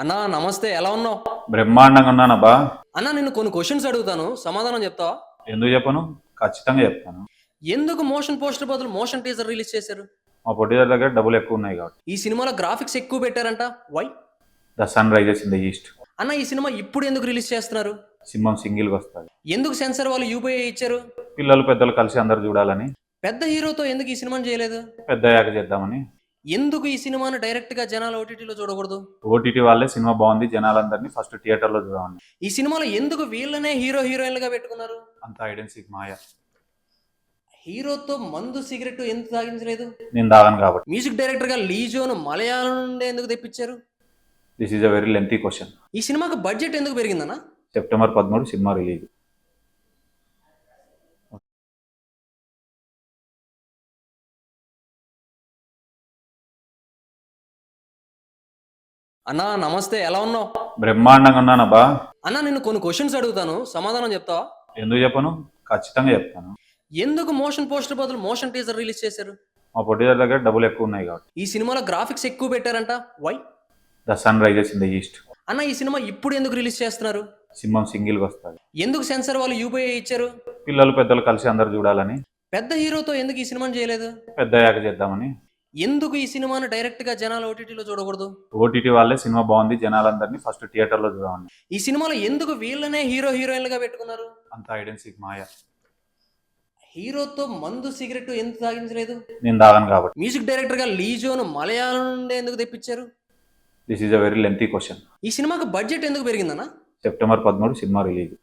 అన్నా నమస్తే ఎలా ఉన్నావు? బ్రహ్మాండంగా ఉన్నానబ్బా. అన్నా నిన్ను కొన్ని క్వశ్చన్స్ అడుగుతాను సమాధానం చెప్తావా? ఎందుకు చెప్పను? ఖచ్చితంగా చెప్తాను. ఎందుకు మోషన్ పోస్టర్ బదులు మోషన్ టీజర్ రిలీజ్ చేశారు? మా ప్రొడ్యూసర్ దగ్గర డబ్బులు ఎక్కువ ఉన్నాయి కాబట్టి. ఈ సినిమాలో గ్రాఫిక్స్ ఎక్కువ పెట్టారంట. Why? The sun rises in the east. అన్న ఈ సినిమా ఇప్పుడు ఎందుకు రిలీజ్ చేస్తున్నారు? సింహం సింగిల్గా వస్తుంది. ఎందుకు సెన్సార్ వాళ్ళు యూపీఐ ఇచ్చారు? పిల్లలు పెద్దలు కలిసి అందరు చూడాలని. పెద్ద హీరోతో ఎందుకు ఈ సినిమాని చేయలేదు? పెద్ద యాగ చేద్దామని. ఎందుకు ఈ సినిమాను డైరెక్ట్ గా జనాలు ఓటీటీలో చూడకూడదు? ఓటీటీ వాళ్ళే సినిమా బాగుంది జనాలందరినీ ఫస్ట్ థియేటర్లో చూడమని. ఈ సినిమాలో ఎందుకు వీళ్ళనే హీరో హీరోయిన్లుగా పెట్టుకున్నారు? అంత ఐడెన్సీకి మాయ. హీరోతో మందు సిగరెట్ ఎందుకు తాగించలేదు? నేను దాగను కాబట్టి. మ్యూజిక్ డైరెక్టర్ గా లీజోను మలయాళం నుండి ఎందుకు తెప్పించారు? This is a very lengthy question. ఈ సినిమాకు బడ్జెట్ ఎందుకు పెరిగిందన్నా? September 13 cinema release. అన్నా నమస్తే ఎలా ఉన్నావు? బ్రహ్మాండంగా ఉన్నానబ్బా. అన్నా నిన్ను కొన్ని క్వశ్చన్స్ అడుగుతాను సమాధానం చెప్తావా? ఎందుకు చెప్పను? ఖచ్చితంగా చెప్తాను. ఎందుకు మోషన్ పోస్టర్ బదులు మోషన్ టీజర్ రిలీజ్ చేశారు? మా ప్రొడ్యూసర్ దగ్గర డబ్బులు ఎక్కువ ఉన్నాయి కాబట్టి. ఈ సినిమాలో గ్రాఫిక్స్ ఎక్కువ పెట్టారంట. Why? The sun rises in the east. అన్న ఈ సినిమా ఇప్పుడు ఎందుకు రిలీజ్ చేస్తున్నారు? సింహం సింగిల్గా వస్తుంది. ఎందుకు సెన్సార్ వాళ్ళు యూపీఐ ఇచ్చారు? పిల్లలు పెద్దలు కలిసి అందరు చూడాలని. పెద్ద హీరోతో ఎందుకు ఈ సినిమాని చేయలేదు? పెద్ద యాగ చేద్దామని. ఎందుకు ఈ సినిమాను డైరెక్ట్ గా జనాలు ఓటీటీలో చూడకూడదు? ఓటీటీ వాళ్ళే సినిమా బాగుంది జనాలందరినీ ఫస్ట్ థియేటర్లో చూడమని. ఈ సినిమాలో ఎందుకు వీళ్ళనే హీరో హీరోయిన్లుగా పెట్టుకున్నారు? అంత ఐడెన్సీకి మాయ. హీరోతో మందు సిగరెట్ ఎందుకు తాగించలేదు? నేను దాగను కాబట్టి. మ్యూజిక్ డైరెక్టర్ గా లీజోను మలయాళం నుండి ఎందుకు తెప్పించారు? This is a very lengthy question. ఈ సినిమాకు బడ్జెట్ ఎందుకు పెరిగిందన్నా? September 13 cinema release.